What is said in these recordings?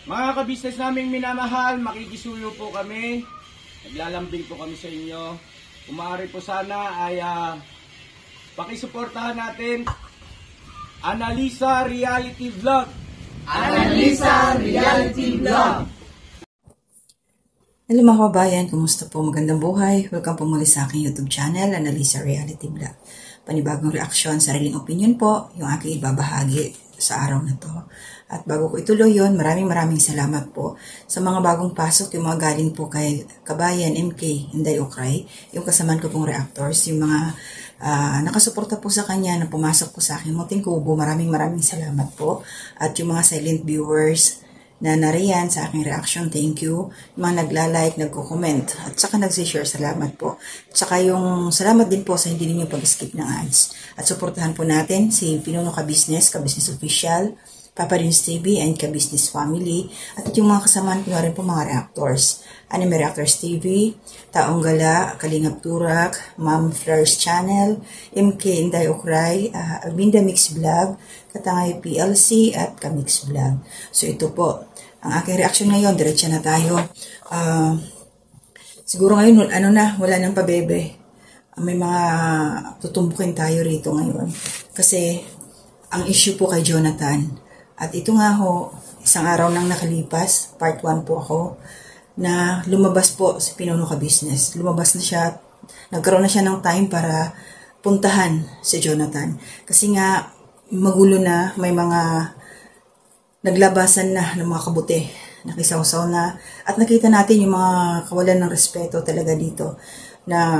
Mga kabisnes naming minamahal, makikisuyo po kami. Naglalambing po kami sa inyo. Kung maaari po sana ay pakisuportahan natin Analisa Reality Vlog. Analisa Reality Vlog. Hello mga kababayan, kumusta po? Magandang buhay. Welcome po muli sa aking YouTube channel, Analisa Reality Vlog. Panibagong reaksyon, sariling opinion po, yung aking ibabahagi sa araw na to. At bago ko ituloy yun, maraming salamat po sa mga bagong pasok, yung mga galing po kay Kabayan MK Inday Ukray, yung kasamaan ko pong reactors, yung mga nakasuporta po sa kanya na pumasok po sa akin munting kubo, maraming salamat po. At yung mga silent viewers na nariyan sa aking reaction, thank you. Yung mga nagla-like, nagko-comment, at saka nagsishare, salamat po. At saka yung salamat din po sa hindi ninyo pag-skip ng ads. At suportahan po natin si Pinuno Ka-Business, Ka-Business Official, Papa Rins TV, and Ka-Business Family. At yung mga kasamaan ko na rin po mga reactors. Anime Reactors TV, Taong Gala, Kalingap Turak, Ma'am Fleurs Channel, MK Inday Ukray, Albinda Mix Vlog, Katangay PLC, at Kamix Vlog. So ito po, ang aking reaction ngayon, diretso na tayo. Siguro ngayon, wala nang pabebe. May mga tutumbukin tayo rito ngayon. Kasi, ang issue po kay Jonathan. At ito nga ho, isang araw nang nakalipas, part 1 po ako, na lumabas po si Pinuno Ka-Business. Lumabas na siya, nagkaroon na siya ng time para puntahan si Jonathan. Kasi nga, magulo na, may mga naglabasan na ng mga kabuti, nakisawsaw na, at nakita natin yung mga kawalan ng respeto talaga dito, na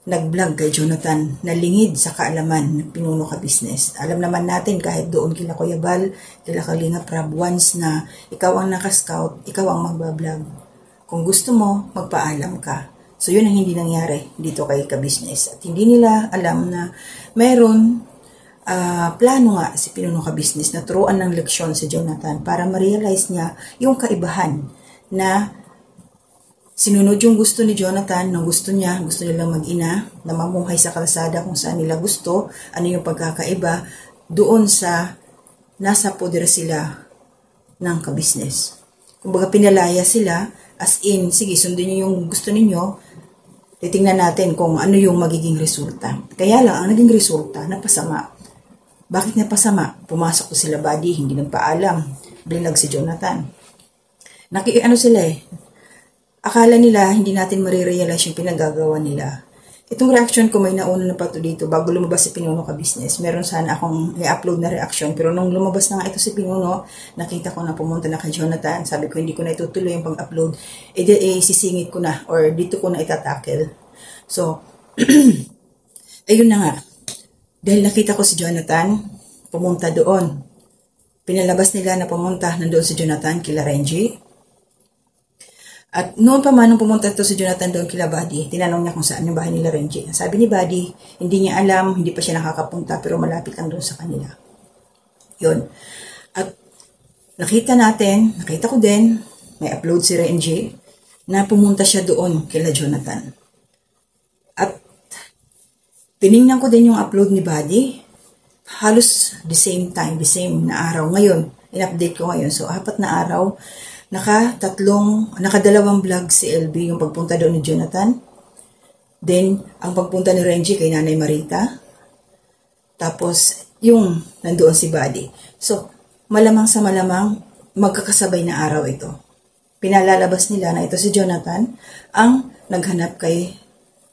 nag-vlog kay Jonathan, na lingid sa kaalaman ng Pinuno Ka-Business. Alam naman natin kahit doon kila Kuya Bal, kila Kalinga Prab, once na ikaw ang naka-scout, ikaw ang magbablog. Kung gusto mo, magpaalam ka. So yun ang hindi nangyari dito kay Ka-Business. At hindi nila alam na mayroon plano nga si Pinuno Ka-Business na turuan ng leksyon si Jonathan para ma-realize niya yung kaibahan na sinunod yung gusto ni Jonathan, ng gusto nilang mag-ina, na mamuhay sa kalsada kung saan nila gusto, ano yung pagkakaiba, doon sa nasa poder sila ng Ka-Business. Kumbaga pinalaya sila, as in, sige, sundin niyo yung gusto ninyo, titingnan natin kung ano yung magiging resulta. Kaya lang, ang naging resulta, napasama. Bakit napasama? Pumasok ko sila body, hindi nagpaalam, blinag si Jonathan. Sila akala nila hindi natin marirealize yung pinagagawa nila. Itong reaction ko may nauna na pa to dito bago lumabas si Pinuno Ka-Business. Meron sana akong i-upload na reaction pero nung lumabas na nga ito si Pinuno, nakita ko na pumunta na kay Jonathan. Sabi ko hindi ko na itutuloy yung pag-upload. Sisingit ko na or dito ko na itatackle. So, ayun na nga. Dahil nakita ko si Jonathan, pumunta doon. Pinalabas nila na pumunta nandoon si Jonathan kila Renji. At noon pa man nung pumunta ito si Jonathan doon kila Buddy, tinanong niya kung saan yung bahay nila Renji. Sabi ni Buddy, hindi niya alam, hindi pa siya nakakapunta, pero malapit lang doon sa kanila. Yun. At nakita ko din, may upload si Renji, na pumunta siya doon kila Jonathan. At tinignan ko din yung upload ni Buddy, halos the same time, the same na araw. Ngayon, in-update ko ngayon. So, 4 na araw, nakadalawang vlog si LB yung pagpunta doon ni Jonathan. Then, ang pagpunta ni Renji kay Nanay Marita. Tapos, yung nandoon si Buddy. So, malamang sa malamang, magkakasabay na araw ito. Pinalalabas nila na ito si Jonathan ang naghanap kay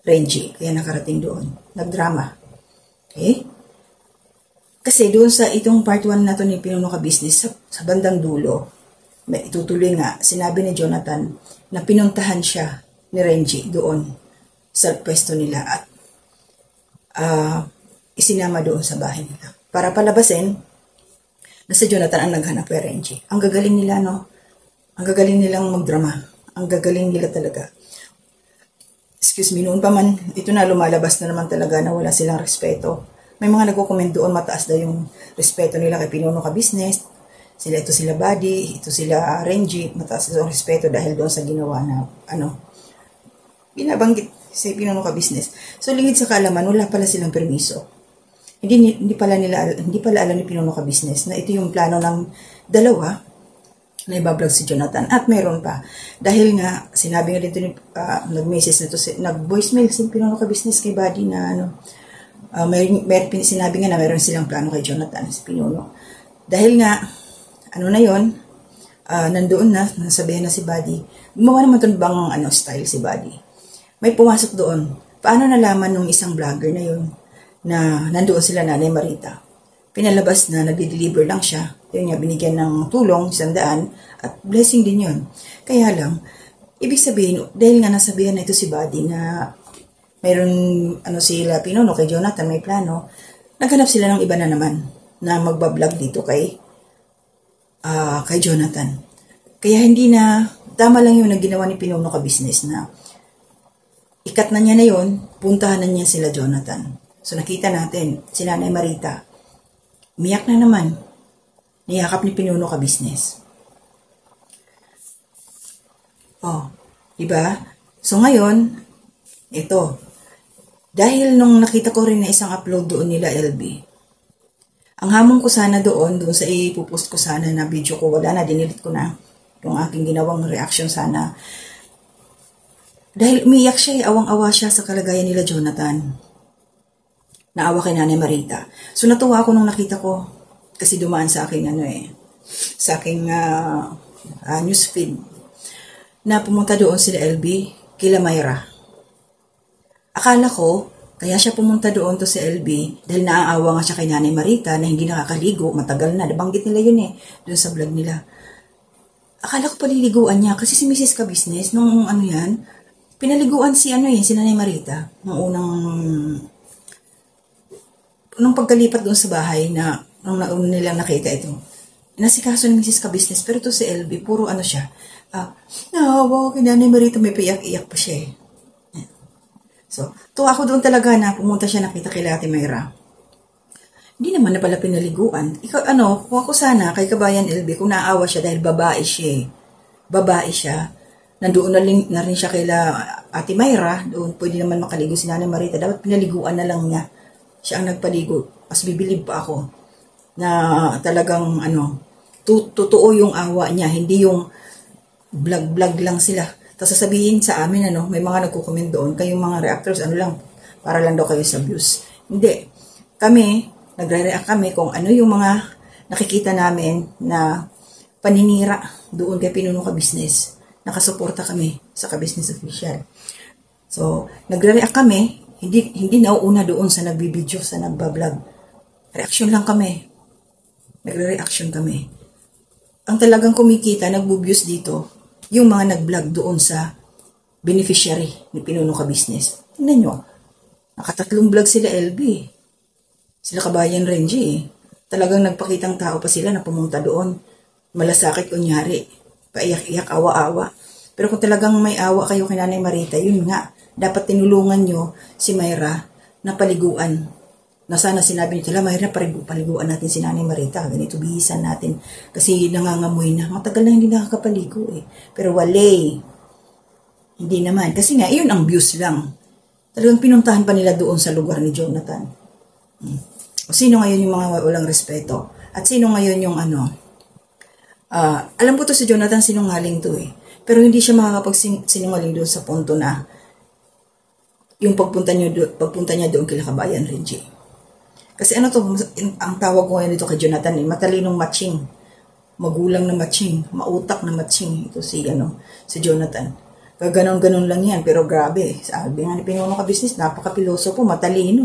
Renji. Kaya nakarating doon. Nagdrama. Okay? Kasi doon sa itong part 1 na to ni Pinuno Ka-Business, sa bandang dulo, may itutuloy nga, sinabi ni Jonathan na pinuntahan siya ni Renji doon sa pwesto nila at isinama doon sa bahay nila. Para palabasin na si Jonathan ang naghanap kay Renji. Ang gagaling nila, no? Ang gagaling nilang magdrama. Ang gagaling nila talaga. Excuse me, noon pa man, ito na lumalabas na naman talaga na wala silang respeto. May mga nagko-comment doon, mataas daw yung respeto nila kay Pinuno Ka-Business. Ito sila Buddy, ito sila Renji, mataas ang respeto dahil doon sa ginawa na, binabanggit sa Pinuno Ka-Business. So, lingid sa kaalaman, wala pala silang permiso. Hindi pala alam ni Pinuno Ka-Business na ito yung plano ng dalawa na ibablog si Jonathan. At meron pa. Dahil nga, sinabi nga dito, nag-message na to, nag-voicemail si Pinuno Ka Business kay Buddy na sinabi nga na meron silang plano kay Jonathan, si Pinuno. Dahil nga, na yon, nandoon na, nasabihan na si Buddy. Gumawa naman itong bang style si Buddy. May pumasok doon. Paano nalaman nung isang vlogger na yun na nandoon sila Nanay Marita? Pinalabas na nagde-deliver lang siya. Yun nga, binigyan ng tulong, 100, at blessing din yun. Kaya lang, ibig sabihin, dahil nga nasabihan na ito si Buddy na mayroon sila Pinuno kay Jonathan, may plano, naghanap sila ng iba na naman na magbablog dito kay Jonathan. Kaya hindi na, tama lang yun na ginawa ni Pinuno Ka Business na ikat na niya na yun, puntahan na niya sila Jonathan. So nakita natin, si Nanay Marita, umiyak na naman, niyakap ni Pinuno Ka Business. Diba? So ngayon, ito, dahil nung nakita ko rin na isang upload doon nila LB, ang hamon ko sana doon sa ipupost ko sana na video ko, wala na, dinilit ko na yung aking ginawang reaction sana. Dahil umiyak siya, awang-awa siya sa kalagayan nila Jonathan. Naawa kay Nanay Marita. So natuwa ako nung nakita ko, kasi dumaan sa aking sa aking newsfeed, na pumunta doon sila LB, kila Myra. Akala ko, kaya siya pumunta doon to si LB dahil naaawa nga siya kay Nanay Marita na hindi nakakaligo, matagal na. Nabanggit nila yun doon sa vlog nila. Akala ko paliliguan niya kasi si Mrs. Ka Business, nung pinaliguan si Nanay Marita, nung pagkalipat doon sa bahay nung nilang nakita ito. Nasikaso ni Mrs. Ka Business, pero to si LB, puro siya. Naawa ko kay Nanay Marita, may paiyak-iyak pa siya So, tuwa ako doon talaga na pumunta siya nakita kay Ate Myra. Hindi naman na pala pinaliguan. Ikaw, kung ako sana kay Kabayan LB, kung naawa siya dahil babae siya. Babae siya. Nandoon na rin siya kay Ate Myra. Doon pwede naman makaligo si Nanay Marita. Dapat pinaliguan na lang niya. Siya ang nagpaligo. Mas bibilib pa ako na talagang totoo yung awa niya. Hindi yung vlog lang sila. Tapos sasabihin sa amin, may mga nagko-comment doon, kayong mga reactors, para lang daw kayo sa views. Hindi. Kami, nagre-react kami kung ano yung mga nakikita namin na paninira doon kay Pinuno Ka Business. Nakasuporta kami sa Ka Business Official. So, nagre-react kami, hindi nauuna doon sa nagbibideo, sa nagbablog. Reaction lang kami. Nagre-reaction kami. Ang talagang kumikita, nagbo-views dito, yung mga nag-vlog doon sa beneficiary ni Pinuno Ka Business. Tingnan nyo, nakatatlong vlog sila LB. Sila Kabayan Renji. Talagang nagpakitang tao pa sila na pumunta doon. Malasakit kunyari. Paiyak-iyak, awa-awa. Pero kung talagang may awa kayo kay Nanay Marita, yun nga, dapat tinulungan nyo si Myra na paliguan. Na sana sinabi nyo, Myra, paliguan natin si Nanay Marita. Ganito, bihisan natin. Kasi nangangamoy na. Matagal na hindi nakakapaligo Pero wale. Hindi naman. Kasi nga, yun ang views lang. Talagang pinuntahan pa nila doon sa lugar ni Jonathan. O sino ngayon yung mga walang respeto? At sino ngayon yung alam ko to si Jonathan, sinungaling to Pero hindi siya makakapagsinungaling doon sa punto na yung pagpunta niya doon kila Kabayan Renji. Kasi ang tawag ko ngayon dito kay Jonathan matalinong matching. Magulang na matching, mautak na matching. Ito si Jonathan. Ganon-ganon lang yan, pero grabe. Sabi nga ni Pinuno Ka Business, napaka-piloso po, matalino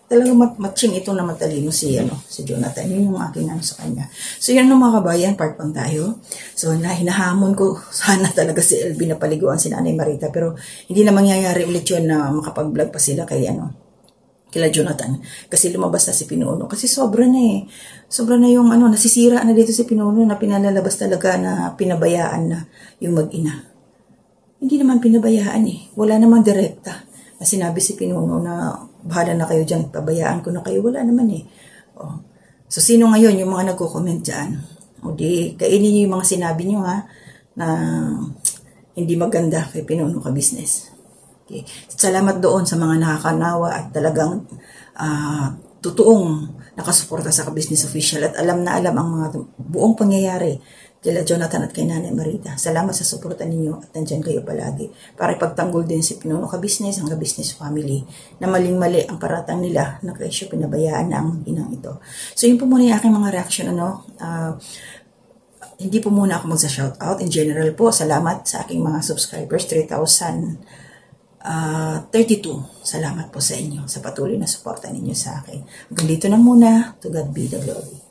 Talagang matching ito na matalino si Jonathan. Yun yung aking sa kanya. So yan mga kabayan, part 1 tayo. So hinahamon ko, sana talaga si LB na paliguan si Nanay Marita, pero hindi na mangyayari ulit yun na makapag-vlog pa sila kila Jonathan. Kasi lumabas na si Pinuno. Kasi sobra na Sobra na yung nasisira na dito si Pinuno na pinalalabas talaga na pinabayaan na yung mag-ina. Hindi naman pinabayaan Wala namang direkta na sinabi si Pinuno na bahala na kayo dyan, pabayaan ko na kayo. Wala naman So sino ngayon yung mga nagko-comment dyan? O di, kainin nyo yung mga sinabi nyo na hindi maganda kay Pinuno Ka Business. Okay. Salamat doon sa mga nakakanawa at talagang totoong nakasuporta sa Ka-Business Official at alam na alam ang mga buong pangyayari kila Jonathan at kay Nanay Marita. Salamat sa suporta ninyo at nandyan kayo palagi para ipagtanggol din si Pinuno Ka-Business, ang Ka-Business family na maling-mali ang paratang nila na kesyo pinabayaan na ang inang ito. So yun po muna yung aking mga reaction. Hindi po muna ako magsa-shoutout. In general po, salamat sa aking mga subscribers, 3,032. Salamat po sa inyo, sa patuloy na suporta ninyo sa akin. Hanggang dito na muna. To God be the glory.